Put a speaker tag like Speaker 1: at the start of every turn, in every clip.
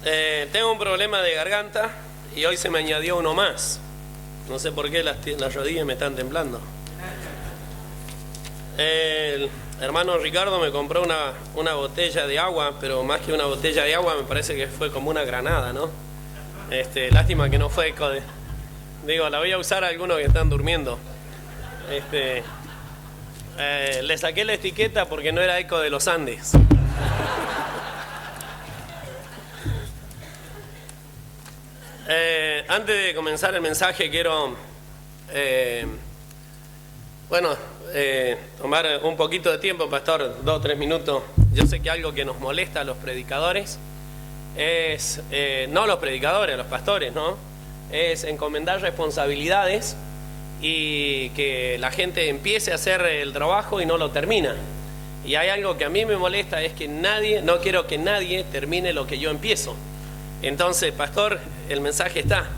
Speaker 1: Tengo un problema de garganta y hoy se me añadió uno más. No sé por qué las rodillas me están temblando. El hermano Ricardo me compró una botella de agua, pero más que una botella de agua me parece que fue como una granada, ¿no? Lástima que no fue eco de... Digo, la voy a usar a algunos que están durmiendo. Le saqué la etiqueta porque no era eco de los Andes. Antes de comenzar el mensaje quiero tomar un poquito de tiempo, pastor, 2 o 3 minutos. Yo sé que algo que nos molesta a los predicadores es, no a los predicadores, a los pastores, ¿no? Es encomendar responsabilidades y que la gente empiece a hacer el trabajo y no lo termina. Y hay algo que a mí me molesta, es que no quiero que nadie termine lo que yo empiezo. Entonces, pastor, el mensaje está.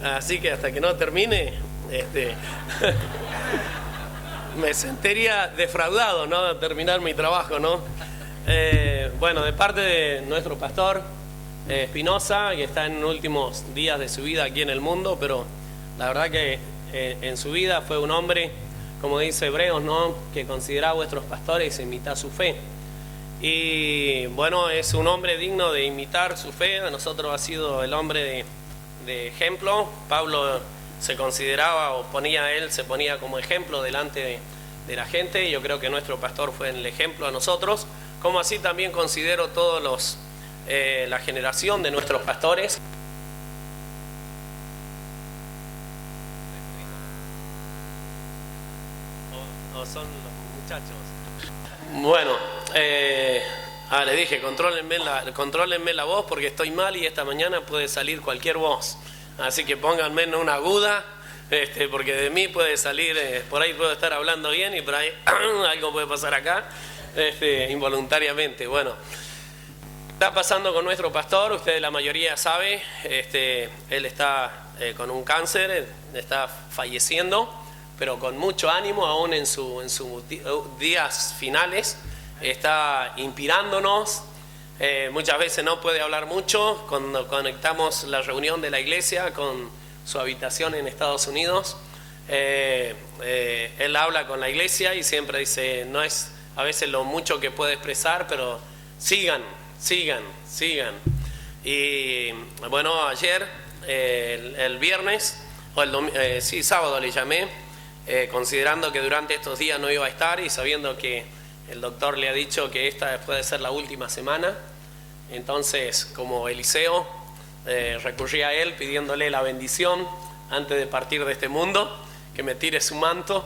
Speaker 1: Así que hasta que no termine, me sentiría defraudado, ¿no? De terminar mi trabajo, ¿no? De parte de nuestro pastor Espinosa, que está en los últimos días de su vida aquí en el mundo, pero la verdad que en su vida fue un hombre, como dice Hebreos, ¿no? Que considera a vuestros pastores e imita su fe. Y bueno, es un hombre digno de imitar su fe. A nosotros ha sido el hombre de ejemplo. Pablo se consideraba se ponía como ejemplo delante de la gente. Yo creo que nuestro pastor fue el ejemplo a nosotros, como así también considero todos la generación de nuestros pastores. ¿O son los muchachos? Bueno, le dije, contrólenme la voz porque estoy mal y esta mañana puede salir cualquier voz. Así que pónganme en una aguda, porque de mí puede salir, por ahí puedo estar hablando bien y por ahí algo puede pasar acá, involuntariamente. Bueno, está pasando con nuestro pastor, ustedes la mayoría sabe, él está con un cáncer, está falleciendo, pero con mucho ánimo, aún en sus días finales, está inspirándonos. Muchas veces no puede hablar mucho. Cuando conectamos la reunión de la iglesia con su habitación en Estados Unidos, él habla con la iglesia y siempre dice, no es a veces lo mucho que puede expresar, pero sigan. Y bueno, ayer, el viernes, sábado le llamé, considerando que durante estos días no iba a estar y sabiendo que el doctor le ha dicho que esta puede ser la última semana. Entonces, como Eliseo, recurrí a él pidiéndole la bendición antes de partir de este mundo, que me tire su manto.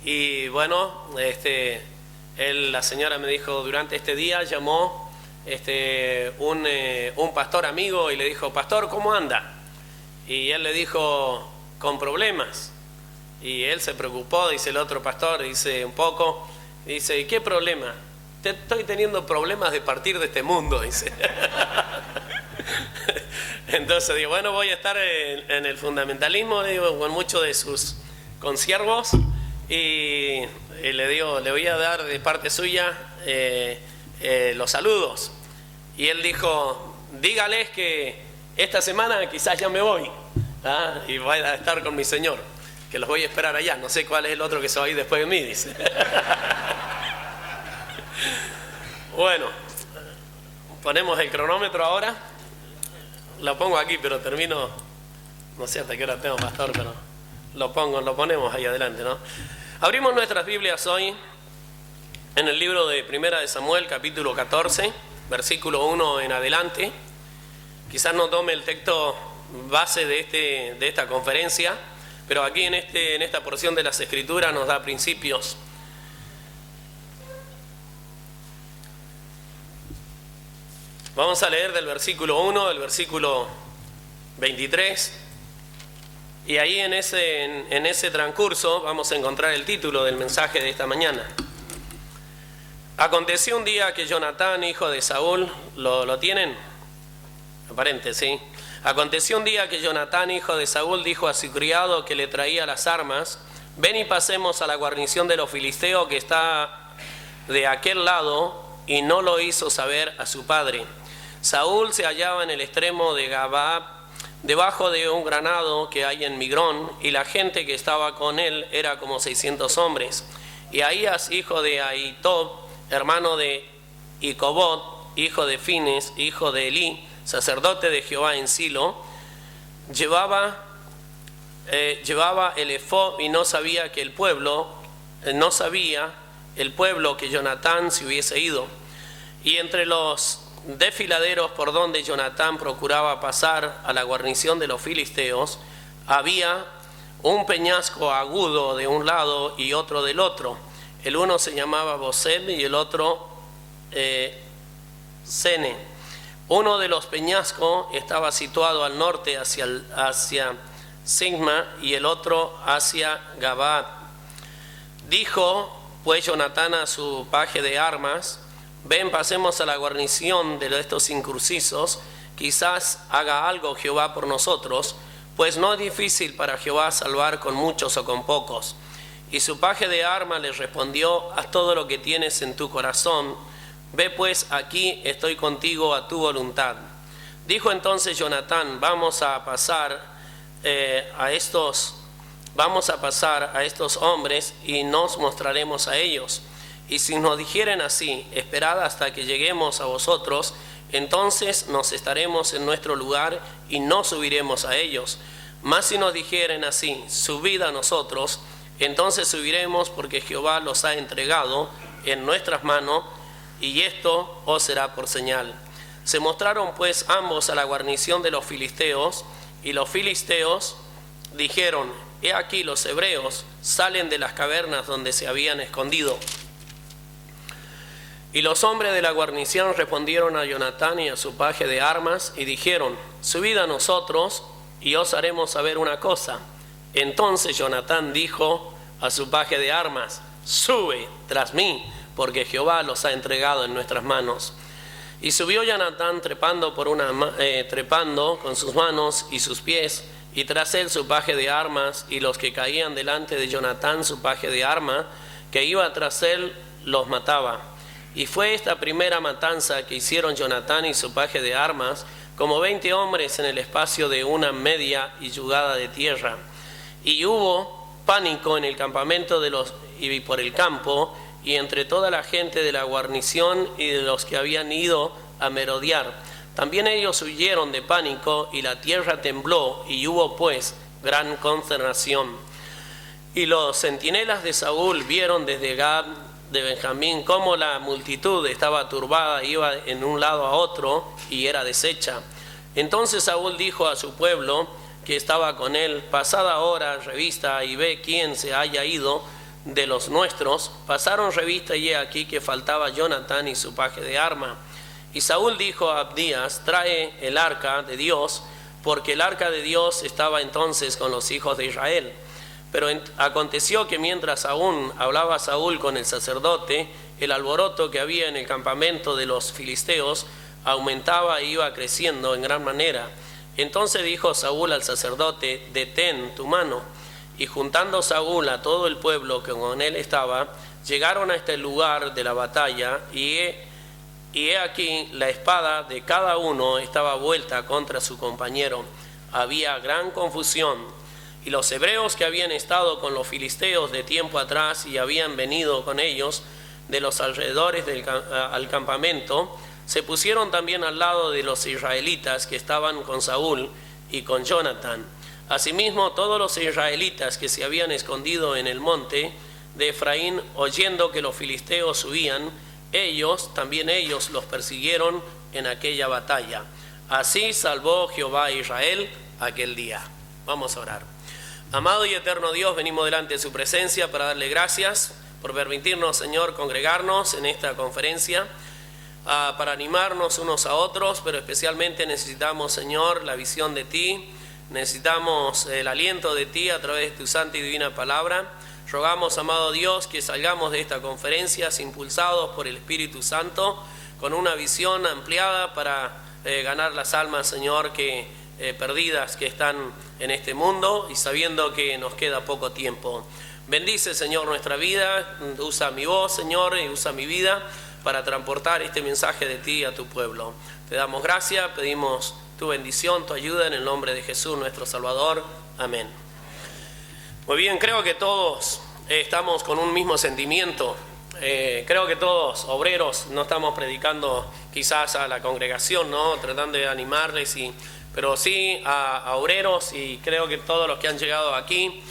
Speaker 1: Y bueno, la señora me dijo, durante este día llamó un pastor amigo y le dijo, pastor, ¿cómo anda? Y él le dijo, con problemas. Y él se preocupó, dice el otro pastor, dice un poco, dice, ¿y qué problema? Estoy teniendo problemas de partir de este mundo, dice. Entonces digo, bueno, voy a estar en el fundamentalismo, digo, con muchos de sus consiervos y le digo, le voy a dar de parte suya los saludos. Y él dijo, dígales que esta semana quizás ya me voy, y voy a estar con mi Señor, que los voy a esperar allá. No sé cuál es el otro que se va a ir después de mí, dice. Bueno, ponemos el cronómetro ahora. Lo pongo aquí, pero termino, no sé hasta qué hora tengo, pastor, pero lo ponemos ahí adelante, ¿no? Abrimos nuestras Biblias hoy en el libro de Primera de Samuel, capítulo 14, versículo 1 en adelante. Quizás no tome el texto base de esta conferencia, pero aquí en esta porción de las Escrituras nos da principios. Vamos a leer del versículo 1 al versículo 23. Y ahí en ese transcurso vamos a encontrar el título del mensaje de esta mañana. Aconteció un día que Jonatán, hijo de Saúl, ¿lo tienen? Aparente, sí. Aconteció un día que Jonatán, hijo de Saúl, dijo a su criado que le traía las armas, ven y pasemos a la guarnición de los filisteos que está de aquel lado, y no lo hizo saber a su padre. Saúl se hallaba en el extremo de Gabaa, debajo de un granado que hay en Migrón, y la gente que estaba con él era como 600 hombres. Y Ahías, hijo de Ahitob, hermano de Icobod, hijo de Fines, hijo de Elí, sacerdote de Jehová en Silo, llevaba el efod, y no sabía el pueblo que Jonatán se hubiese ido. Y entre los desfiladeros por donde Jonatán procuraba pasar a la guarnición de los filisteos, había un peñasco agudo de un lado y otro del otro. El uno se llamaba Bosem y el otro Sene. Uno de los peñascos estaba situado al norte hacia Sigma y el otro hacia Gabaa. Dijo pues Jonatán a su paje de armas: ven, pasemos a la guarnición de estos incursisos, quizás haga algo Jehová por nosotros, pues no es difícil para Jehová salvar con muchos o con pocos. Y su paje de armas le respondió: haz todo lo que tienes en tu corazón, ve pues, aquí estoy contigo a tu voluntad. Dijo entonces Jonatán: vamos a pasar a estos hombres y nos mostraremos a ellos. Y si nos dijeren así: esperad hasta que lleguemos a vosotros, entonces nos estaremos en nuestro lugar y no subiremos a ellos. Mas si nos dijeren así: subid a nosotros, entonces subiremos, porque Jehová los ha entregado en nuestras manos, y esto os será por señal. Se mostraron pues ambos a la guarnición de los filisteos, y los filisteos dijeron: he aquí los hebreos salen de las cavernas donde se habían escondido. Y los hombres de la guarnición respondieron a Jonatán y a su paje de armas y dijeron: subid a nosotros y os haremos saber una cosa. Entonces Jonatán dijo a su paje de armas: sube tras mí, porque Jehová los ha entregado en nuestras manos. Y subió Jonatán trepando con sus manos y sus pies, y tras él su paje de armas, y los que caían delante de Jonatán su paje de armas, que iba tras él, los mataba. Y fue esta primera matanza que hicieron Jonatán y su paje de armas, como 20 hombres en el espacio de una media y yugada de tierra. Y hubo pánico en el campamento y por el campo, y entre toda la gente de la guarnición y de los que habían ido a merodear. También ellos huyeron de pánico, y la tierra tembló, y hubo pues gran consternación. Y los centinelas de Saúl vieron desde Gad de Benjamín cómo la multitud estaba turbada, iba en un lado a otro y era deshecha. Entonces Saúl dijo a su pueblo que estaba con él: pasad ahora revista y ve quién se haya ido de los nuestros. Pasaron revista y he aquí que faltaba Jonatán y su paje de arma. Y Saúl dijo a Abdías: trae el arca de Dios, porque el arca de Dios estaba entonces con los hijos de Israel. Pero aconteció que mientras aún hablaba Saúl con el sacerdote, el alboroto que había en el campamento de los filisteos aumentaba e iba creciendo en gran manera. Entonces dijo Saúl al sacerdote: detén tu mano. Y juntando Saúl a todo el pueblo que con él estaba, llegaron a este lugar de la batalla, y he aquí la espada de cada uno estaba vuelta contra su compañero. Había gran confusión. Y los hebreos que habían estado con los filisteos de tiempo atrás y habían venido con ellos de los alrededores al campamento, se pusieron también al lado de los israelitas que estaban con Saúl y con Jonatán. Asimismo, todos los israelitas que se habían escondido en el monte de Efraín, oyendo que los filisteos huían, también ellos los persiguieron en aquella batalla. Así salvó Jehová a Israel aquel día. Vamos a orar. Amado y eterno Dios, venimos delante de su presencia para darle gracias por permitirnos, Señor, congregarnos en esta conferencia, para animarnos unos a otros, pero especialmente necesitamos, Señor, la visión de ti, necesitamos el aliento de ti a través de tu santa y divina palabra. Rogamos, amado Dios, que salgamos de esta conferencia impulsados por el Espíritu Santo, con una visión ampliada para ganar las almas, Señor, perdidas que están en este mundo, y sabiendo que nos queda poco tiempo. Bendice, Señor, nuestra vida, usa mi voz, Señor, y usa mi vida para transportar este mensaje de ti a tu pueblo. Te damos gracias, pedimos tu bendición, tu ayuda en el nombre de Jesús nuestro Salvador. Amén. Muy bien, creo que todos estamos con un mismo sentimiento. Creo que todos, obreros, no estamos predicando quizás a la congregación, ¿no? Tratando de animarles, pero sí a obreros, y creo que todos los que han llegado aquí,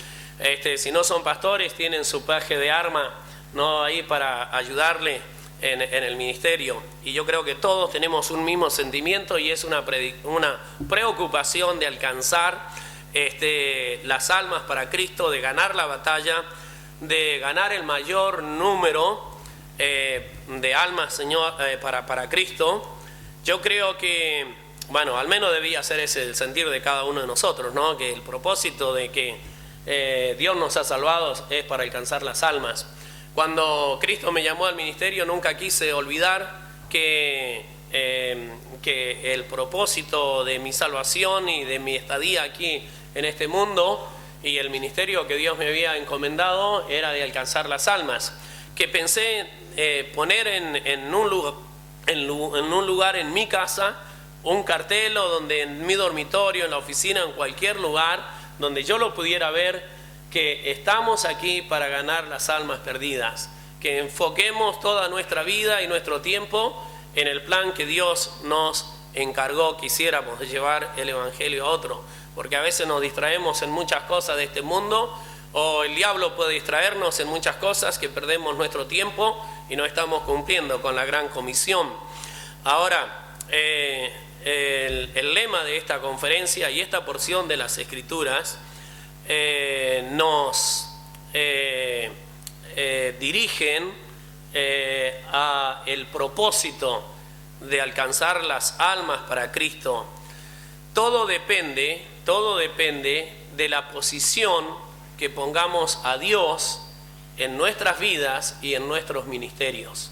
Speaker 1: si no son pastores, tienen su paje de arma, ¿no? Ahí para ayudarle en el ministerio. Y yo creo que todos tenemos un mismo sentimiento, y es una preocupación de alcanzar las almas para Cristo, de ganar la batalla, de ganar el mayor número de almas, Señor, para Cristo. Yo creo que, bueno, al menos debía ser ese el sentir de cada uno de nosotros, ¿no? Que el propósito de que Dios nos ha salvado es para alcanzar las almas. Cuando Cristo me llamó al ministerio, nunca quise olvidar que el propósito de mi salvación y de mi estadía aquí en este mundo, y el ministerio que Dios me había encomendado, era de alcanzar las almas. Que pensé poner en un lugar en mi casa un cartel, o donde en mi dormitorio, en la oficina, en cualquier lugar donde yo lo pudiera ver, que estamos aquí para ganar las almas perdidas, que enfoquemos toda nuestra vida y nuestro tiempo en el plan que Dios nos encargó que hiciéramos, de llevar el evangelio a otro, porque a veces nos distraemos en muchas cosas de este mundo, o el diablo puede distraernos en muchas cosas, que perdemos nuestro tiempo y no estamos cumpliendo con la gran comisión. Ahora, el lema de esta conferencia y esta porción de las Escrituras nos dirigen a el propósito de alcanzar las almas para Cristo. Todo depende de la posición que pongamos a Dios en nuestras vidas y en nuestros ministerios.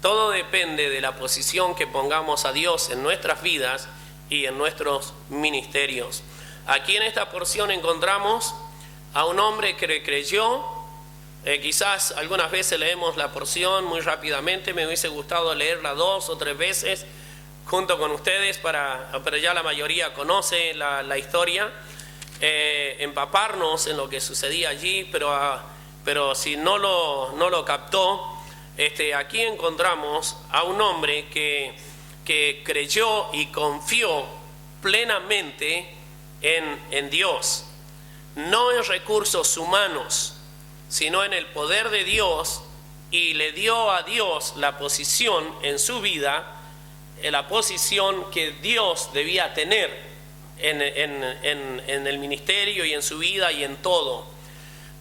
Speaker 1: Todo depende de la posición que pongamos a Dios en nuestras vidas y en nuestros ministerios. Aquí en esta porción encontramos a un hombre que creyó. Quizás algunas veces leemos la porción muy rápidamente. Me hubiese gustado leerla 2 o 3 veces junto con ustedes, pero ya la mayoría conoce la historia. Empaparnos en lo que sucedía allí, pero si no lo captó, aquí encontramos a un hombre que creyó y confió plenamente en Dios, no en recursos humanos, sino en el poder de Dios, y le dio a Dios la posición en su vida, la posición que Dios debía tener en el ministerio y en su vida y en todo.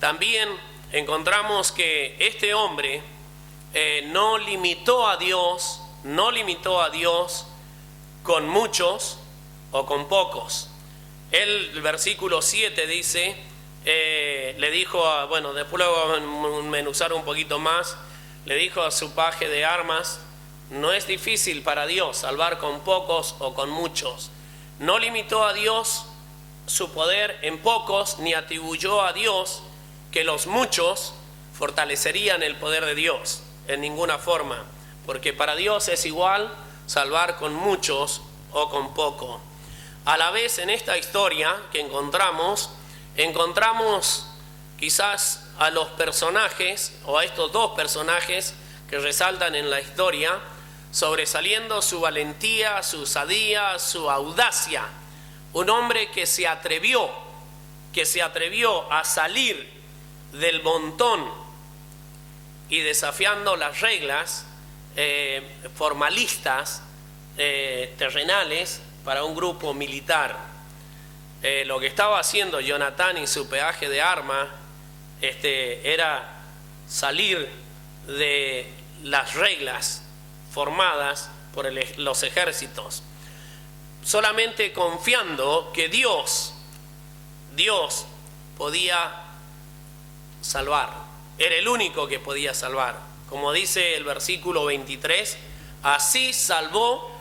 Speaker 1: También encontramos que este hombre no limitó a Dios con muchos o con pocos. El versículo 7 dice, le dijo después luego menuzar un poquito más, le dijo a su paje de armas: no es difícil para Dios salvar con pocos o con muchos. No limitó a Dios su poder en pocos, ni atribuyó a Dios que los muchos fortalecerían el poder de Dios en ninguna forma, porque para Dios es igual salvar con muchos o con poco. A la vez, en esta historia que encontramos quizás a los personajes, o a estos dos personajes que resaltan en la historia, sobresaliendo su valentía, su osadía, su audacia. Un hombre que se atrevió a salir del montón y desafiando las reglas formalistas terrenales para un grupo militar. Lo que estaba haciendo Jonatán y su peaje de arma era salir de las reglas formadas por los ejércitos, solamente confiando que Dios podía salvar, era el único que podía salvar. Como dice el versículo 23, así salvó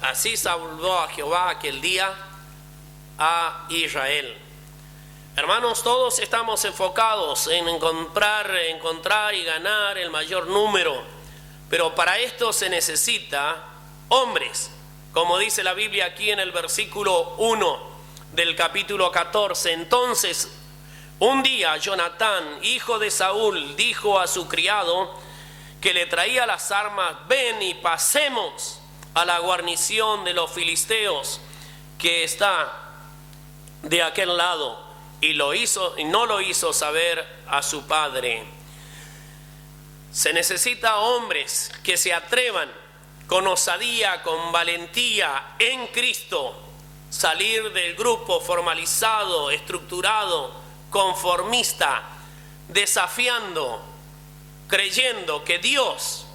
Speaker 1: a Jehová aquel día a Israel. Hermanos, todos estamos enfocados en encontrar y ganar el mayor número Pero para esto se necesita hombres, como dice la Biblia aquí en el versículo 1 del capítulo 14. Entonces, un día Jonatán, hijo de Saúl, dijo a su criado que le traía las armas: ven y pasemos a la guarnición de los filisteos que está de aquel lado. Y lo hizo, y no lo hizo saber a su padre. Se necesita hombres que se atrevan con osadía, con valentía en Cristo, salir del grupo formalizado, estructurado, conformista, desafiando, creyendo que Dios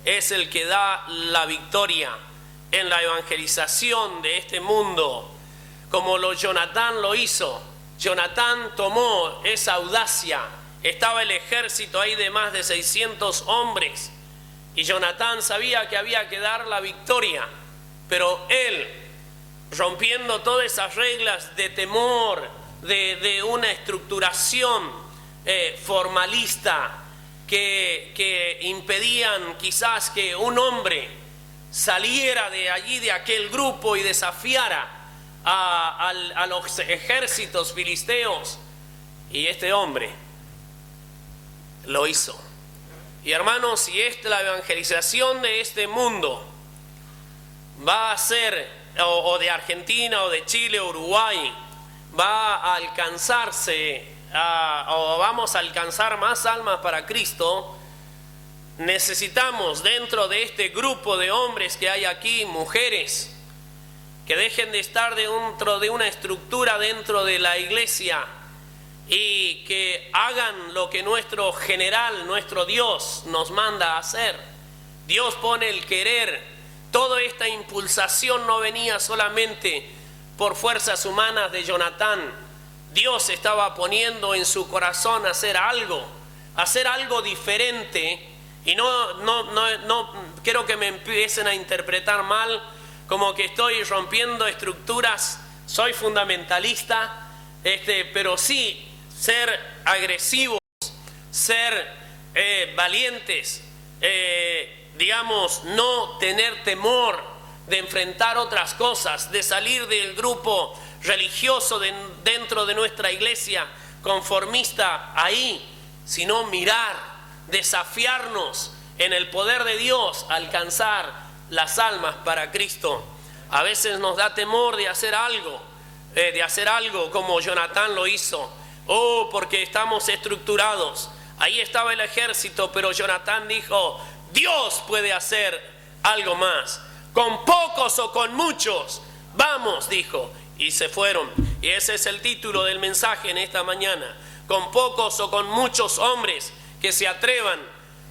Speaker 1: es el que da la victoria en la evangelización de este mundo, como Jonatán lo hizo. Jonatán tomó esa audacia. Estaba el ejército ahí de más de 600 hombres y Jonatán sabía que había que dar la victoria, pero él, rompiendo todas esas reglas de temor, de una estructuración formalista que impedían quizás que un hombre saliera de allí, de aquel grupo, y desafiara a los ejércitos filisteos, y este hombre lo hizo. Y hermanos, si la evangelización de este mundo va a ser, o de Argentina, o de Chile, o Uruguay, va a alcanzarse, o vamos a alcanzar más almas para Cristo, necesitamos dentro de este grupo de hombres que hay aquí, mujeres, que dejen de estar dentro de una estructura dentro de la iglesia y que hagan lo que nuestro general, nuestro Dios nos manda a hacer. Dios pone el querer. Toda esta impulsación no venía solamente por fuerzas humanas de Jonatán. Dios estaba poniendo en su corazón hacer algo diferente. Y no quiero que me empiecen a interpretar mal, como que estoy rompiendo estructuras, soy fundamentalista, pero sí ser agresivos, ser valientes, digamos, no tener temor de enfrentar otras cosas, de salir del grupo religioso dentro de nuestra iglesia conformista ahí, sino mirar, desafiarnos en el poder de Dios, alcanzar las almas para Cristo. A veces nos da temor de hacer algo como Jonatán lo hizo. Porque estamos estructurados. Ahí estaba el ejército, pero Jonatán dijo: Dios puede hacer algo más. Con pocos o con muchos, vamos, dijo. Y se fueron. Y ese es el título del mensaje en esta mañana. Con pocos o con muchos hombres que se atrevan,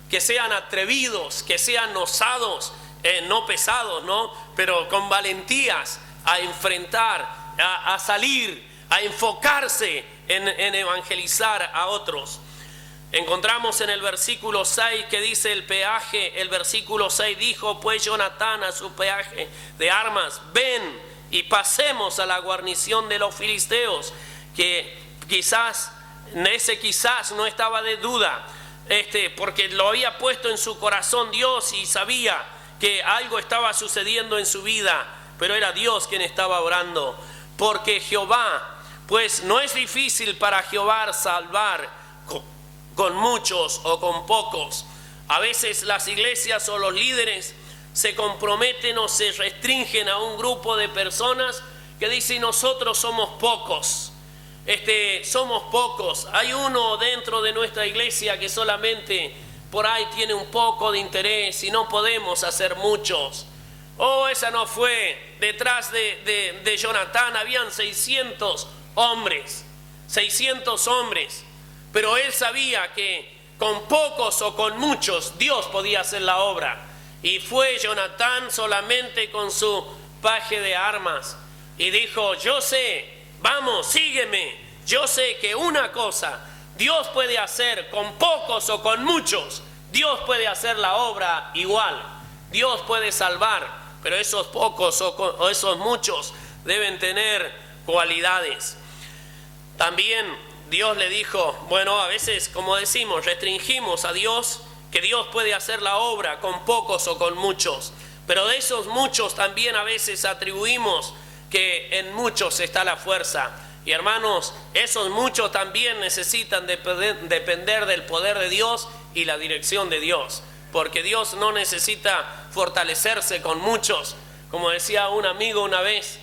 Speaker 1: que sean atrevidos, que sean osados, no pesados, ¿no? Pero con valentías a enfrentar, a salir, a enfocarse en evangelizar a otros. Encontramos en el versículo 6 que dice el peaje. El versículo 6 dijo pues Jonatán a su peaje de armas: ven y pasemos a la guarnición de los filisteos. Que quizás no estaba de duda, porque lo había puesto en su corazón Dios y sabía que algo estaba sucediendo en su vida, pero era Dios quien estaba orando. Porque Jehová, pues no es difícil para Jehová salvar con muchos o con pocos. A veces las iglesias o los líderes se comprometen o se restringen a un grupo de personas que dicen: nosotros somos pocos. Somos pocos. Hay uno dentro de nuestra iglesia que solamente por ahí tiene un poco de interés y no podemos hacer muchos. Esa no fue. Detrás de Jonatán habían 600 hombres, pero él sabía que con pocos o con muchos Dios podía hacer la obra. Y fue Jonatán solamente con su paje de armas y dijo: yo sé, vamos, sígueme, yo sé que una cosa Dios puede hacer con pocos o con muchos. Dios puede hacer la obra igual. Dios puede salvar, pero esos pocos o esos muchos deben tener cualidades. También Dios le dijo, a veces, como decimos, restringimos a Dios que Dios puede hacer la obra con pocos o con muchos. Pero de esos muchos también a veces atribuimos que en muchos está la fuerza. Y hermanos, esos muchos también necesitan depender del poder de Dios y la dirección de Dios. Porque Dios no necesita fortalecerse con muchos. Como decía un amigo una vez,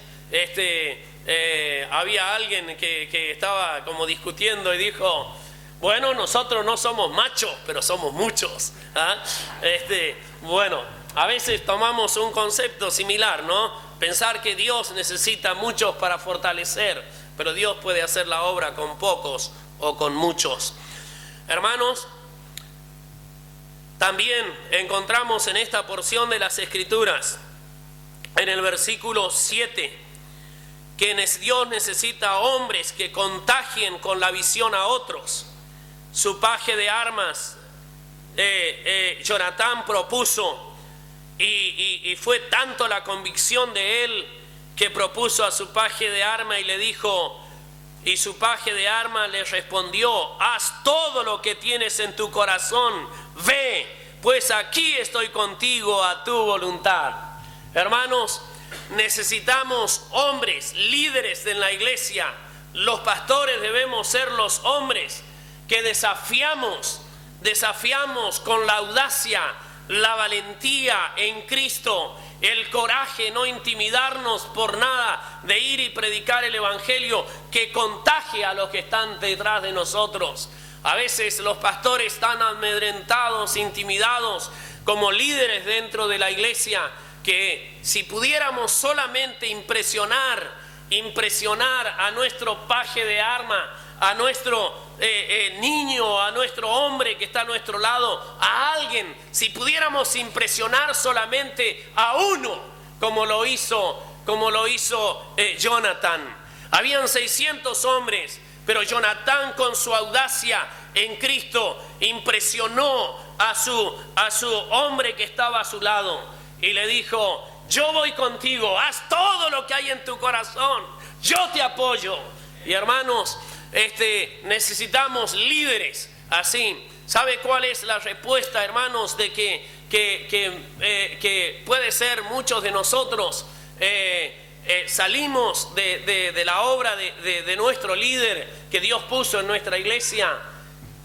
Speaker 1: había alguien que estaba como discutiendo y dijo: bueno, nosotros no somos machos, pero somos muchos. Bueno, a veces tomamos un concepto similar, ¿no? Pensar que Dios necesita muchos para fortalecer, pero Dios puede hacer la obra con pocos o con muchos. Hermanos, también encontramos en esta porción de las Escrituras, en el versículo 7, que Dios necesita hombres que contagien con la visión a otros. Su paje de armas, Jonatán propuso, y fue tanto la convicción de él que propuso a su paje de arma y le dijo, y su paje de arma le respondió: haz todo lo que tienes en tu corazón, ve, pues aquí estoy contigo a tu voluntad. Hermanos, necesitamos hombres, líderes en la iglesia. Los pastores debemos ser los hombres que desafiamos con la audacia, la valentía en Cristo, el coraje, no intimidarnos por nada, de ir y predicar el evangelio que contagie a los que están detrás de nosotros. A veces los pastores están amedrentados, intimidados como líderes dentro de la iglesia, que si pudiéramos solamente impresionar a nuestro paje de arma, a nuestro niño, a nuestro hombre que está a nuestro lado, a alguien, si pudiéramos impresionar solamente a uno, como lo hizo Jonatán. Habían 600 hombres, pero Jonatán, con su audacia en Cristo, impresionó a su hombre que estaba a su lado y le dijo: yo voy contigo, haz todo lo que hay en tu corazón, yo te apoyo. Y hermanos, necesitamos líderes así. ¿Sabe cuál es la respuesta, hermanos, de que puede ser muchos de nosotros salimos de la obra de nuestro líder que Dios puso en nuestra iglesia?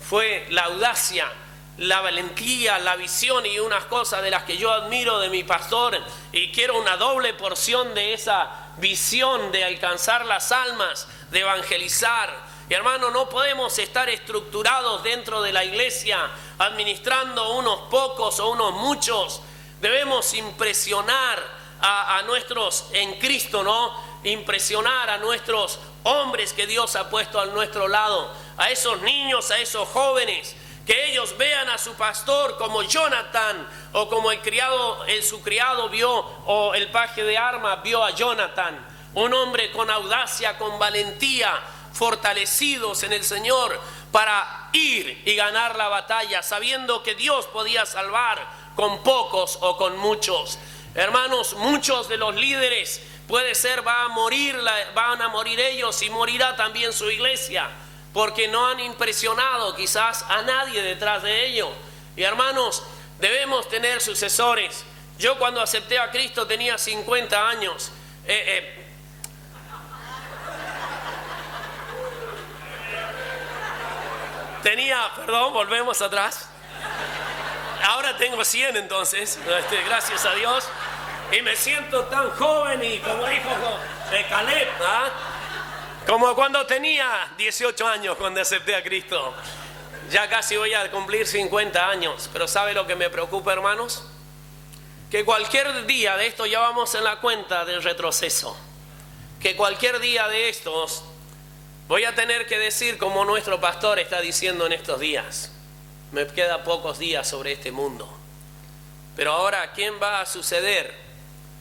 Speaker 1: Fue la audacia, la valentía, la visión y unas cosas de las que yo admiro de mi pastor, y quiero una doble porción de esa visión de alcanzar las almas, de evangelizar. Y hermano, no podemos estar estructurados dentro de la iglesia administrando unos pocos o unos muchos. Debemos impresionar a nuestros en Cristo, ¿no? Impresionar a nuestros hombres que Dios ha puesto a nuestro lado, a esos niños, a esos jóvenes, que ellos vean a su pastor como Jonatán, o como su criado vio, o el paje de armas vio a Jonatán, un hombre con audacia, con valentía, fortalecidos en el Señor para ir y ganar la batalla, sabiendo que Dios podía salvar con pocos o con muchos. Hermanos, muchos de los líderes puede ser van a morir ellos, y morirá también su iglesia, porque no han impresionado quizás a nadie detrás de ellos. Y hermanos, debemos tener sucesores. Yo cuando acepté a Cristo tenía 50 años. Volvemos atrás. Ahora tengo 100 entonces, gracias a Dios. Y me siento tan joven, y como dijo Caleb, como cuando tenía 18 años cuando acepté a Cristo. Ya casi voy a cumplir 50 años. Pero ¿sabe lo que me preocupa, hermanos? Que cualquier día de esto, ya vamos en la cuenta del retroceso, que cualquier día de estos voy a tener que decir, como nuestro pastor está diciendo en estos días: me quedan pocos días sobre este mundo. Pero ahora, ¿quién va a suceder?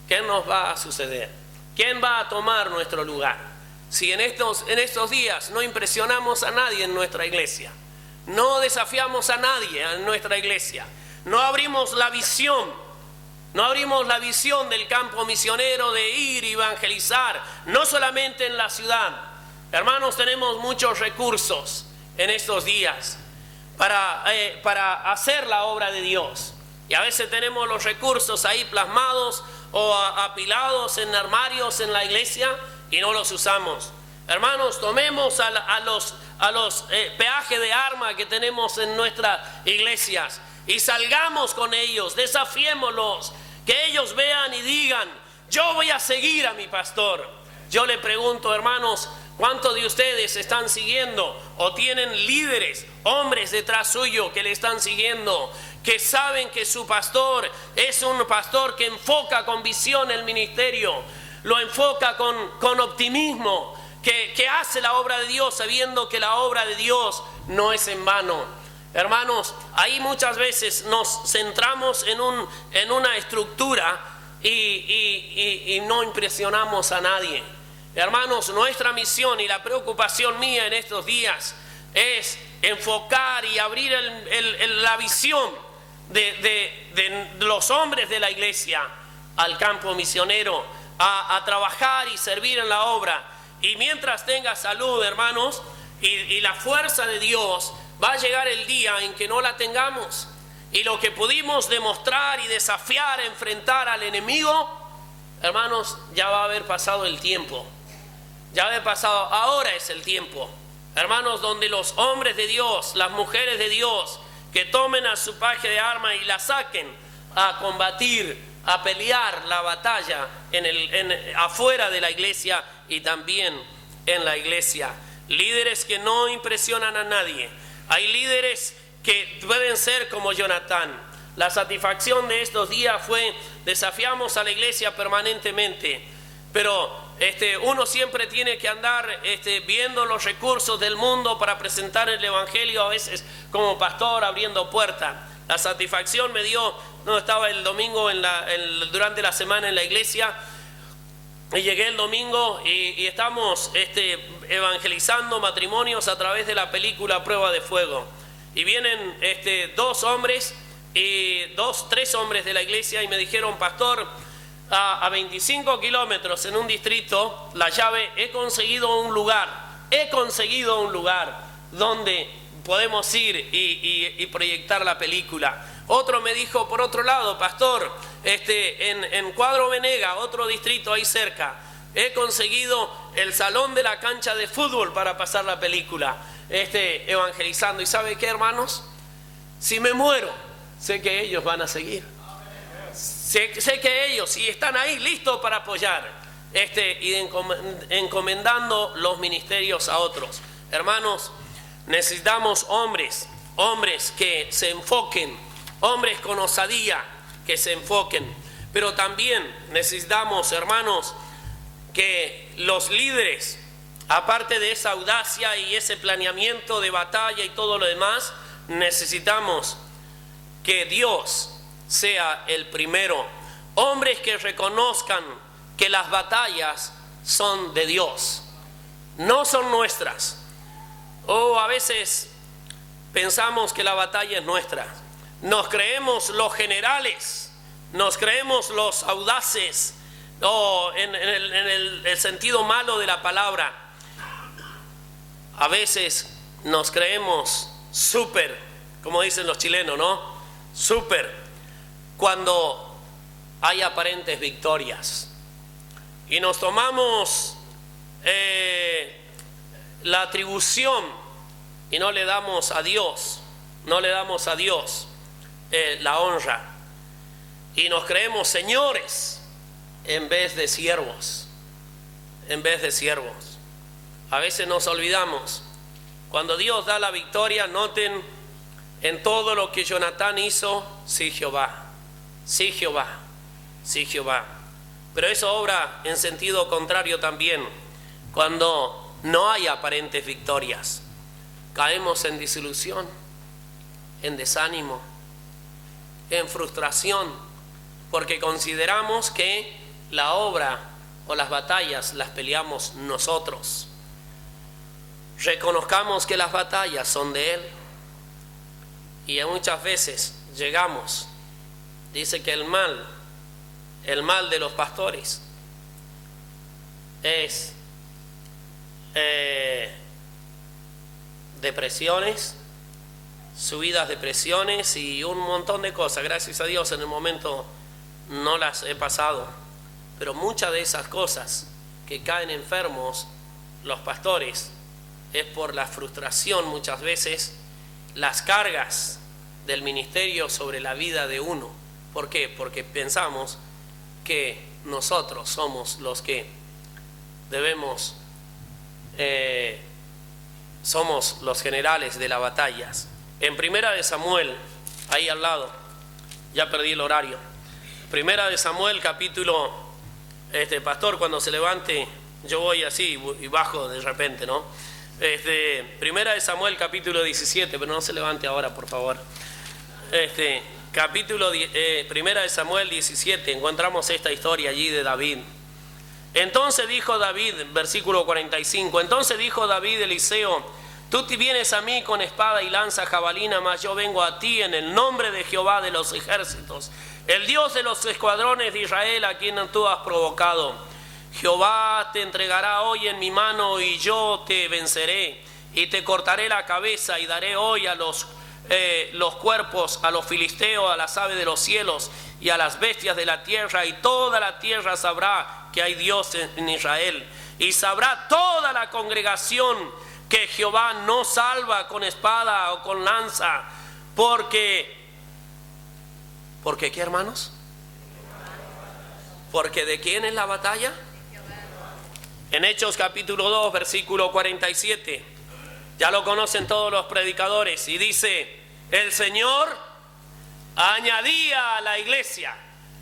Speaker 1: ¿Quién nos va a suceder? ¿Quién va a tomar nuestro lugar? Si en estos días no impresionamos a nadie en nuestra iglesia, no desafiamos a nadie en nuestra iglesia, no abrimos la visión del campo misionero de ir y evangelizar, no solamente en la ciudad. Hermanos, tenemos muchos recursos en estos días, para hacer la obra de Dios. Y a veces tenemos los recursos ahí plasmados o apilados en armarios en la iglesia y no los usamos. Hermanos, tomemos a los peajes de arma que tenemos en nuestras iglesias y salgamos con ellos, desafiémoslos, que ellos vean y digan: yo voy a seguir a mi pastor. Yo le pregunto, hermanos, ¿cuántos de ustedes están siguiendo o tienen líderes, hombres detrás suyo que le están siguiendo, que saben que su pastor es un pastor que enfoca con visión el ministerio, lo enfoca con optimismo, que hace la obra de Dios sabiendo que la obra de Dios no es en vano? Hermanos, ahí muchas veces nos centramos en una estructura y no impresionamos a nadie. Hermanos, nuestra misión y la preocupación mía en estos días es enfocar y abrir la visión de los hombres de la iglesia al campo misionero, a trabajar y servir en la obra. Y mientras tenga salud, hermanos, y la fuerza de Dios, va a llegar el día en que no la tengamos. Y lo que pudimos demostrar y desafiar, enfrentar al enemigo, hermanos, ya va a haber pasado el tiempo. Ya va a haber pasado, ahora es el tiempo, hermanos, donde los hombres de Dios, las mujeres de Dios, que tomen a su paje de arma y la saquen a combatir, a pelear la batalla afuera de la iglesia y también en la iglesia. Líderes que no impresionan a nadie. Hay líderes que pueden ser como Jonatán. La satisfacción de estos días fue: desafiamos a la iglesia permanentemente, pero uno siempre tiene que andar viendo los recursos del mundo para presentar el evangelio, a veces como pastor abriendo puertas. La satisfacción me dio, no estaba el domingo durante la semana en la iglesia, y llegué el domingo y estamos evangelizando matrimonios a través de la película Prueba de Fuego. Y vienen tres hombres de la iglesia y me dijeron: pastor, a 25 kilómetros en un distrito, La Llave, he conseguido un lugar donde podemos ir y proyectar la película. Otro me dijo, por otro lado: pastor, en Cuadro Venega, otro distrito ahí cerca, he conseguido el salón de la cancha de fútbol para pasar la película, evangelizando. ¿Y sabe qué, hermanos? Si me muero, sé que ellos van a seguir. Sé que ellos, si están ahí listos para apoyar, y encomendando los ministerios a otros. Hermanos, necesitamos hombres que se enfoquen, hombres con osadía que se enfoquen. Pero también necesitamos, hermanos, que los líderes, aparte de esa audacia y ese planeamiento de batalla y todo lo demás, necesitamos que Dios sea el primero. Hombres que reconozcan que las batallas son de Dios, no son nuestras. A veces pensamos que la batalla es nuestra. Nos creemos los generales, nos creemos los audaces, en el sentido malo de la palabra. A veces nos creemos súper, como dicen los chilenos, ¿no? Súper, cuando hay aparentes victorias. Y nos tomamos la atribución y no le damos a Dios la honra. Y nos creemos señores en vez de siervos. A veces nos olvidamos. Cuando Dios da la victoria, noten en todo lo que Jonatán hizo: sí Jehová, sí Jehová, sí Jehová. Pero eso obra en sentido contrario también. Cuando no hay aparentes victorias, caemos en desilusión, en desánimo, en frustración, porque consideramos que la obra o las batallas las peleamos nosotros. Reconozcamos que las batallas son de Él. Y muchas veces llegamos, dice que el mal de los pastores es depresiones, subidas de presiones y un montón de cosas. Gracias a Dios en el momento no las he pasado, pero muchas de esas cosas que caen enfermos los pastores es por la frustración muchas veces, las cargas del ministerio sobre la vida de uno. ¿Por qué? Porque pensamos que nosotros somos los que debemos, somos los generales de las batallas. En Primera de Samuel, ahí al lado, ya perdí el horario. Primera de Samuel, capítulo, pastor, cuando se levante, yo voy así y bajo de repente, ¿no? Primera de Samuel, capítulo 17, pero no se levante ahora, por favor. Primera de Samuel 17, encontramos esta historia allí de David. Entonces dijo David, versículo 45, entonces dijo David a Eliseo: tú vienes a mí con espada y lanza jabalina, mas yo vengo a ti en el nombre de Jehová de los ejércitos, el Dios de los escuadrones de Israel, a quien tú has provocado. Jehová te entregará hoy en mi mano y yo te venceré y te cortaré la cabeza y daré hoy a los cuerpos a los filisteos, a las aves de los cielos y a las bestias de la tierra, y toda la tierra sabrá que hay Dios en Israel, y sabrá toda la congregación que Jehová no salva con espada o con lanza, porque ¿qué, hermanos? Porque ¿de quién es la batalla? En Hechos capítulo 2, versículo 47, ya lo conocen todos los predicadores, y dice: el Señor añadía a la iglesia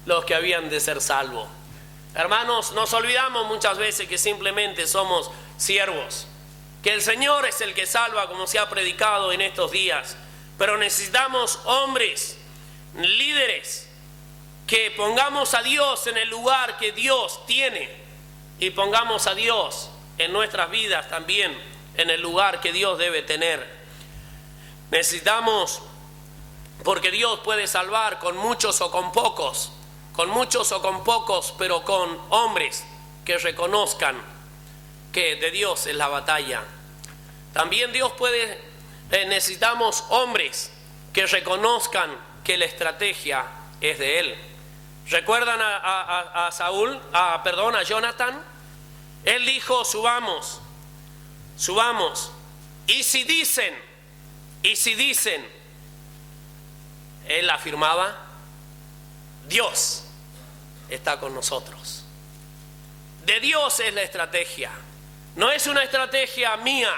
Speaker 1: los que habían de ser salvos. Hermanos, nos olvidamos muchas veces que simplemente somos siervos, que el Señor es el que salva, como se ha predicado en estos días, pero necesitamos hombres, líderes, que pongamos a Dios en el lugar que Dios tiene, y pongamos a Dios en nuestras vidas también en el lugar que Dios debe tener. Necesitamos, porque Dios puede salvar con muchos o con pocos, pero con hombres que reconozcan que de Dios es la batalla. También necesitamos hombres que reconozcan que la estrategia es de Él. ¿Recuerdan a Jonathan? Él dijo: subamos. Y si dicen, él afirmaba: Dios está con nosotros. De Dios es la estrategia. No es una estrategia mía,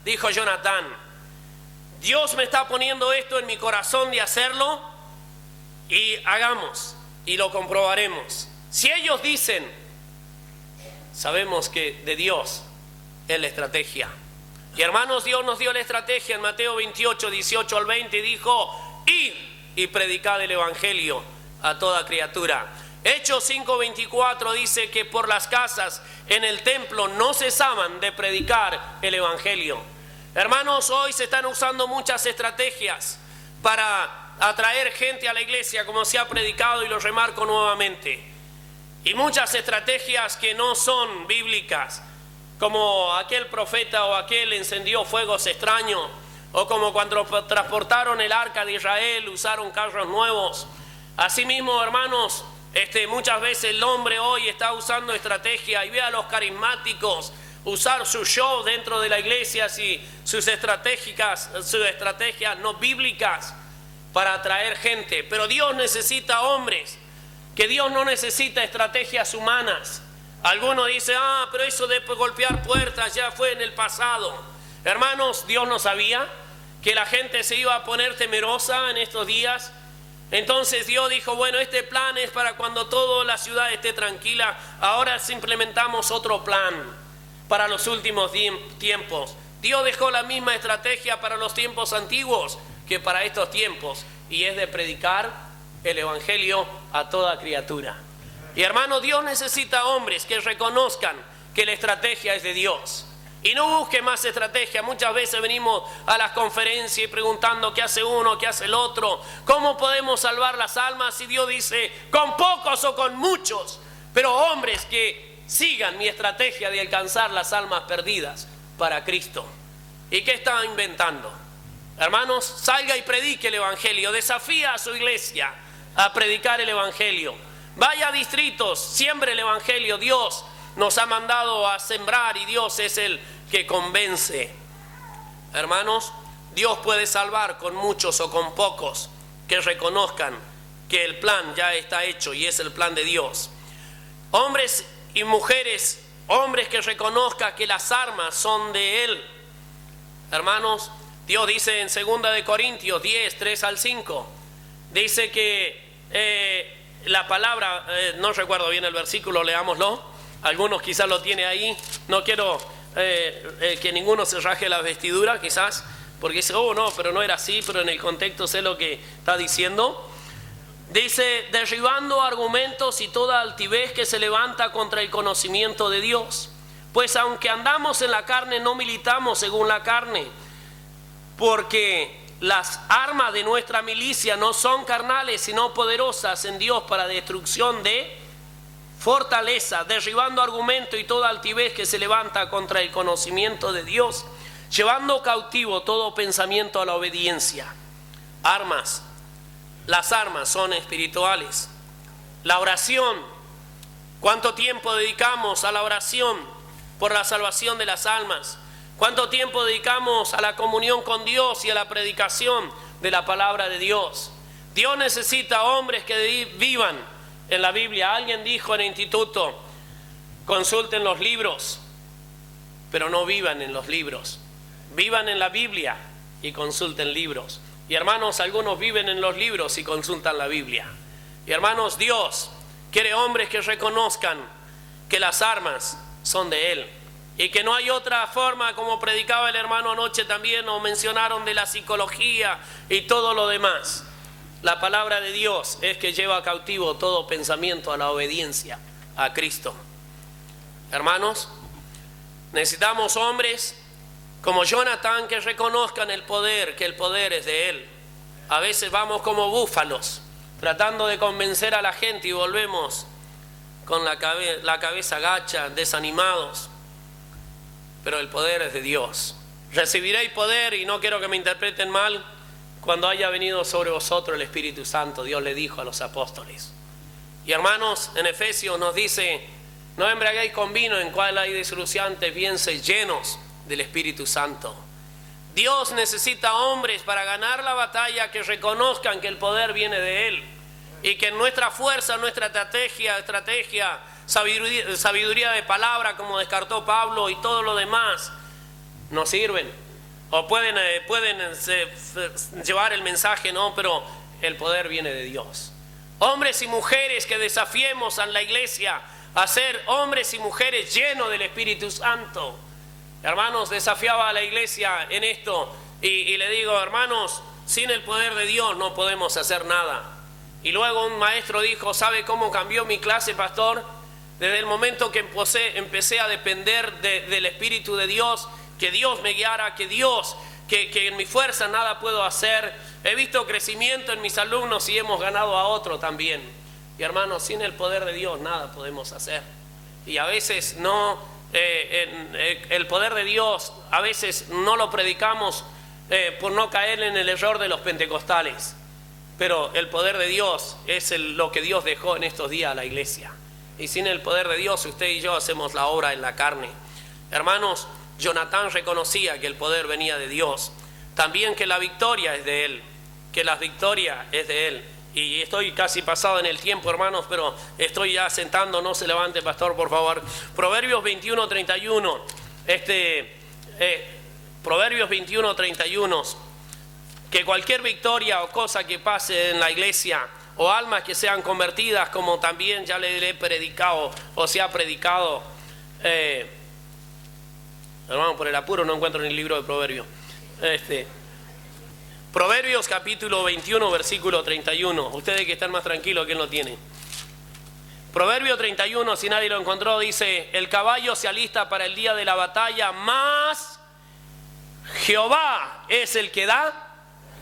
Speaker 1: dijo Jonathan. Dios me está poniendo esto en mi corazón de hacerlo, y hagamos, y lo comprobaremos. Si ellos dicen, sabemos que de Dios es la estrategia. Y hermanos, Dios nos dio la estrategia en Mateo 28, 18 al 20, y dijo: id y predicad el evangelio a toda criatura. Hechos 5:24 dice que por las casas en el templo no cesaban de predicar el evangelio. Hermanos, hoy se están usando muchas estrategias para atraer gente a la iglesia, como se ha predicado, y lo remarco nuevamente. Y muchas estrategias que no son bíblicas, como aquel profeta o aquel encendió fuegos extraños, o como cuando transportaron el arca de Israel, usaron carros nuevos. Asimismo, hermanos, muchas veces el hombre hoy está usando estrategia, y ve a los carismáticos usar su show dentro de la iglesia y sus estrategias no bíblicas para atraer gente. Pero Dios necesita hombres, que Dios no necesita estrategias humanas. Algunos dicen: pero eso de golpear puertas ya fue en el pasado. Hermanos, Dios no sabía que la gente se iba a poner temerosa en estos días. Entonces Dios dijo: bueno, este plan es para cuando toda la ciudad esté tranquila. Ahora implementamos otro plan para los últimos tiempos. Dios dejó la misma estrategia para los tiempos antiguos que para estos tiempos, y es de predicar el evangelio a toda criatura. Y hermano, Dios necesita hombres que reconozcan que la estrategia es de Dios, y no busque más estrategia. Muchas veces venimos a las conferencias y preguntando qué hace uno, qué hace el otro, cómo podemos salvar las almas, y Dios dice: con pocos o con muchos, pero hombres que sigan mi estrategia de alcanzar las almas perdidas para Cristo. ¿Y qué están inventando? Hermanos, salga y predique el Evangelio. Desafía a su iglesia a predicar el Evangelio. Vaya a distritos, siembre el Evangelio. Dios nos ha mandado a sembrar y Dios es el que convence. Hermanos, Dios puede salvar con muchos o con pocos que reconozcan que el plan ya está hecho y es el plan de Dios. Hombres y mujeres, hombres que reconozcan que las armas son de Él. Hermanos, Dios dice en 2 de Corintios 10, 3 al 5, dice que la palabra, no recuerdo bien el versículo, leámoslo. Algunos quizás lo tiene ahí. No quiero que ninguno se raje la vestidura, quizás, porque dice, oh no, pero no era así, pero en el contexto sé lo que está diciendo. Dice, derribando argumentos y toda altivez que se levanta contra el conocimiento de Dios. Pues aunque andamos en la carne, no militamos según la carne, porque las armas de nuestra milicia no son carnales, sino poderosas en Dios para destrucción de fortaleza, derribando argumento y toda altivez que se levanta contra el conocimiento de Dios, llevando cautivo todo pensamiento a la obediencia. Armas. Las armas son espirituales. La oración. ¿Cuánto tiempo dedicamos a la oración por la salvación de las almas? ¿Cuánto tiempo dedicamos a la comunión con Dios y a la predicación de la palabra de Dios? Dios necesita hombres que vivan en la Biblia. Alguien dijo en el instituto, consulten los libros, pero no vivan en los libros. Vivan en la Biblia y consulten libros. Y hermanos, algunos viven en los libros y consultan la Biblia. Y hermanos, Dios quiere hombres que reconozcan que las armas son de Él. Y que no hay otra forma, como predicaba el hermano anoche también, o mencionaron de la psicología y todo lo demás. La palabra de Dios es que lleva cautivo todo pensamiento a la obediencia a Cristo. Hermanos, necesitamos hombres como Jonatán que reconozcan el poder, que el poder es de Él. A veces vamos como búfalos, tratando de convencer a la gente y volvemos con la cabeza gacha, desanimados. Pero el poder es de Dios. Recibiréis poder, y no quiero que me interpreten mal, cuando haya venido sobre vosotros el Espíritu Santo, Dios le dijo a los apóstoles. Y hermanos, en Efesios nos dice, no embriaguéis con vino en cual hay disoluciones, bien seis llenos del Espíritu Santo. Dios necesita hombres para ganar la batalla que reconozcan que el poder viene de Él. Y que nuestra fuerza, nuestra estrategia, sabiduría de palabra, como descartó Pablo, y todo lo demás, no sirven. O pueden llevar el mensaje, no, pero el poder viene de Dios. Hombres y mujeres que desafiemos a la iglesia a ser hombres y mujeres llenos del Espíritu Santo. Hermanos, desafiaba a la iglesia en esto y le digo, hermanos, sin el poder de Dios no podemos hacer nada. Y luego un maestro dijo, ¿sabe cómo cambió mi clase, pastor? Desde el momento que empecé a depender del Espíritu de Dios, que Dios me guiara, que en mi fuerza nada puedo hacer. He visto crecimiento en mis alumnos y hemos ganado a otro también. Y hermanos, sin el poder de Dios nada podemos hacer. Y a veces el poder de Dios, a veces no lo predicamos por no caer en el error de los pentecostales. Pero el poder de Dios es lo que Dios dejó en estos días a la iglesia. Y sin el poder de Dios, usted y yo hacemos la obra en la carne. Hermanos, Jonatán reconocía que el poder venía de Dios. También que la victoria es de Él. Que la victoria es de Él. Y estoy casi pasado en el tiempo, hermanos, pero estoy ya sentando. No se levante, pastor, por favor. Proverbios 21:31. Proverbios 21:31. Que cualquier victoria o cosa que pase en la iglesia, o almas que sean convertidas, como también ya le he predicado o se ha predicado, hermano, por el apuro no encuentro en el libro de Proverbios. Proverbios capítulo 21 versículo 31. Ustedes que están más tranquilos, ¿quién lo tiene? Proverbio 31, si nadie lo encontró, dice: el caballo se alista para el día de la batalla, mas Jehová es el que da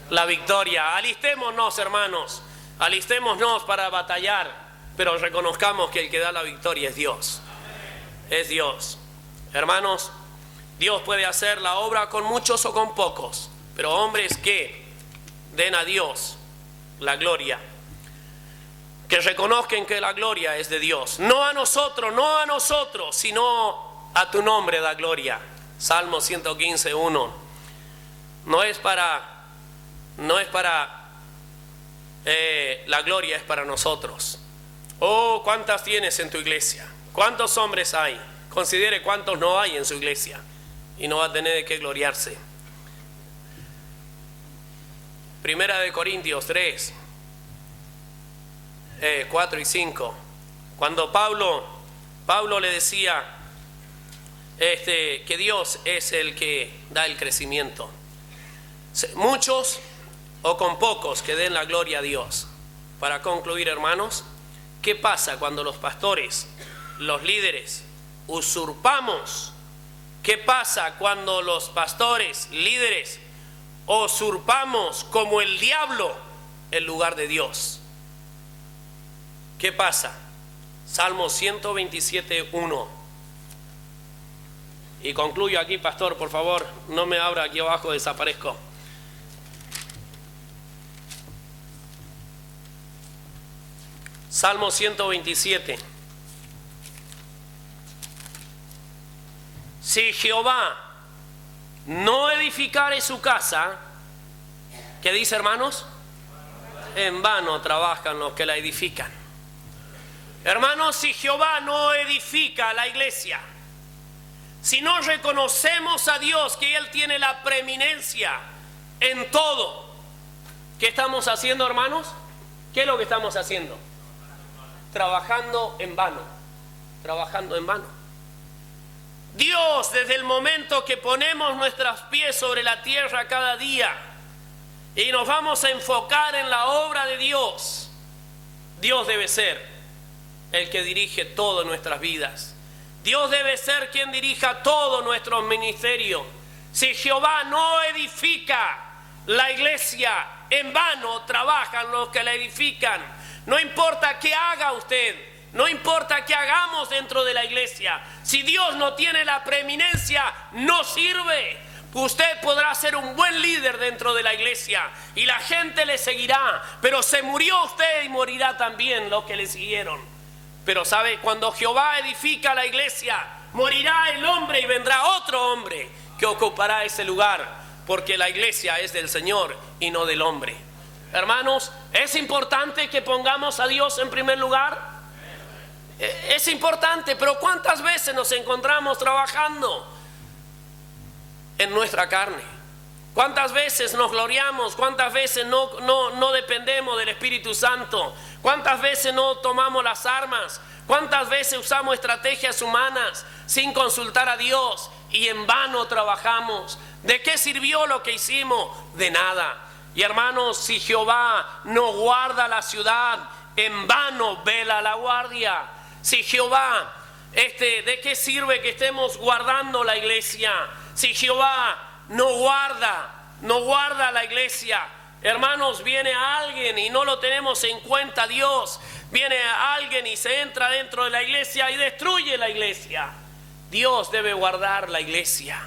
Speaker 1: la victoria. Alistémonos, hermanos, alistémonos para batallar, pero reconozcamos que el que da la victoria es Dios. Es Dios. Hermanos, Dios puede hacer la obra con muchos o con pocos, pero hombres que den a Dios la gloria, que reconozcan que la gloria es de Dios, no a nosotros, sino a tu nombre da gloria. Salmo 115:1. No es para la gloria, es para nosotros. Oh, ¿cuántas tienes en tu iglesia? ¿Cuántos hombres hay? Considere cuántos no hay en su iglesia y no va a tener de qué gloriarse. Primera de Corintios 3, 4 y 5. Cuando Pablo le decía que Dios es el que da el crecimiento. Muchos o con pocos que den la gloria a Dios. Para concluir, hermanos, ¿qué pasa cuando los pastores, los líderes, usurpamos? ¿Qué pasa cuando los pastores, líderes, usurpamos como el diablo el lugar de Dios? ¿Qué pasa? Salmo 127:1. Y concluyo aquí, pastor, por favor, no me abra aquí abajo, desaparezco. Salmo 127. Si Jehová no edificare su casa, ¿qué dice, hermanos? En vano trabajan los que la edifican. Hermanos, si Jehová no edifica la iglesia, si no reconocemos a Dios que Él tiene la preeminencia en todo, ¿qué estamos haciendo, hermanos? ¿Qué es lo que estamos haciendo? Trabajando en vano, trabajando en vano. Dios, desde el momento que ponemos nuestros pies sobre la tierra cada día y nos vamos a enfocar en la obra de Dios, Dios debe ser el que dirige todas nuestras vidas. Dios debe ser quien dirija todo nuestro ministerio. Si Jehová no edifica la iglesia, en vano trabajan los que la edifican. No importa qué haga usted, no importa qué hagamos dentro de la iglesia, si Dios no tiene la preeminencia, no sirve. Usted podrá ser un buen líder dentro de la iglesia y la gente le seguirá, pero se murió usted y morirá también los que le siguieron. Pero sabe, cuando Jehová edifica la iglesia, morirá el hombre y vendrá otro hombre que ocupará ese lugar, porque la iglesia es del Señor y no del hombre. Hermanos, ¿es importante que pongamos a Dios en primer lugar? Es importante, pero ¿cuántas veces nos encontramos trabajando en nuestra carne? ¿Cuántas veces nos gloriamos? ¿Cuántas veces no dependemos del Espíritu Santo? ¿Cuántas veces no tomamos las armas? ¿Cuántas veces usamos estrategias humanas sin consultar a Dios y en vano trabajamos? ¿De qué sirvió lo que hicimos? De nada. Y hermanos, si Jehová no guarda la ciudad, en vano vela la guardia. Si Jehová, ¿de qué sirve que estemos guardando la iglesia? Si Jehová no guarda la iglesia, hermanos, viene alguien y no lo tenemos en cuenta Dios. Viene alguien y se entra dentro de la iglesia y destruye la iglesia. Dios debe guardar la iglesia.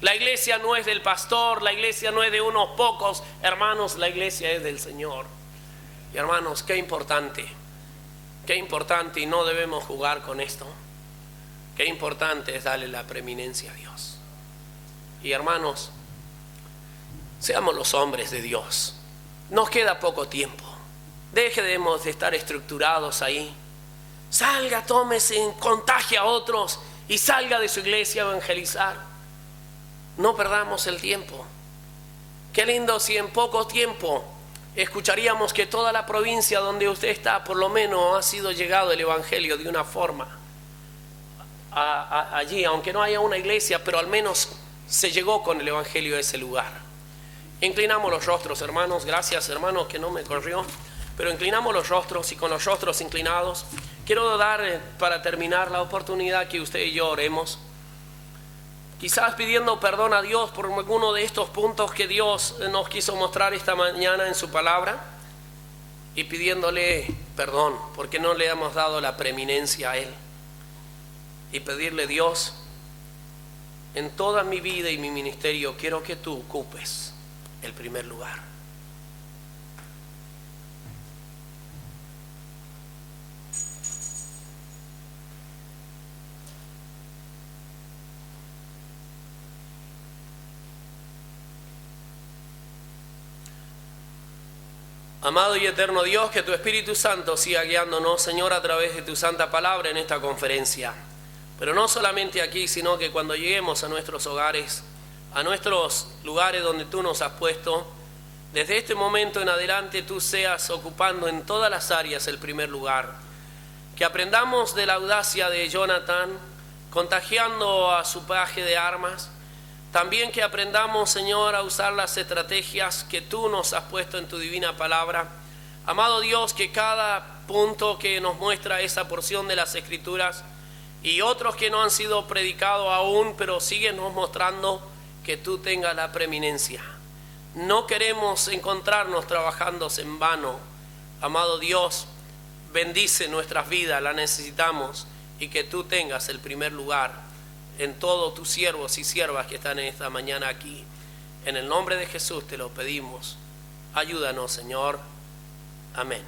Speaker 1: La iglesia no es del pastor, la iglesia no es de unos pocos. Hermanos, la iglesia es del Señor. Y hermanos, qué importante y no debemos jugar con esto. Qué importante es darle la preeminencia a Dios. Y hermanos, seamos los hombres de Dios. Nos queda poco tiempo. Dejemos de estar estructurados ahí. Salga, tómese, contagie a otros y salga de su iglesia a evangelizar. No perdamos el tiempo. Qué lindo si en poco tiempo escucharíamos que toda la provincia donde usted está, por lo menos ha sido llegado el evangelio de una forma. Allí, aunque no haya una iglesia, pero al menos se llegó con el evangelio a ese lugar. Inclinamos los rostros, hermanos. Gracias, hermanos, que no me corrió. Pero inclinamos los rostros, y con los rostros inclinados quiero dar, para terminar, la oportunidad que usted y yo oremos. Quizás pidiendo perdón a Dios por alguno de estos puntos que Dios nos quiso mostrar esta mañana en su palabra, y pidiéndole perdón porque no le hemos dado la preeminencia a Él. Y pedirle: Dios, en toda mi vida y mi ministerio quiero que tú ocupes el primer lugar. Amado y eterno Dios, que tu Espíritu Santo siga guiándonos, Señor, a través de tu santa palabra en esta conferencia. Pero no solamente aquí, sino que cuando lleguemos a nuestros hogares, a nuestros lugares donde tú nos has puesto, desde este momento en adelante tú seas ocupando en todas las áreas el primer lugar. Que aprendamos de la audacia de Jonathan, contagiando a su paje de armas. También que aprendamos, Señor, a usar las estrategias que tú nos has puesto en tu divina palabra. Amado Dios, que cada punto que nos muestra esa porción de las Escrituras y otros que no han sido predicados aún, pero siguen nos mostrando que tú tengas la preeminencia. No queremos encontrarnos trabajando en vano. Amado Dios, bendice nuestras vidas, la necesitamos, y que tú tengas el primer lugar en todos tus siervos y siervas que están en esta mañana aquí. En el nombre de Jesús te lo pedimos. Ayúdanos, Señor. Amén.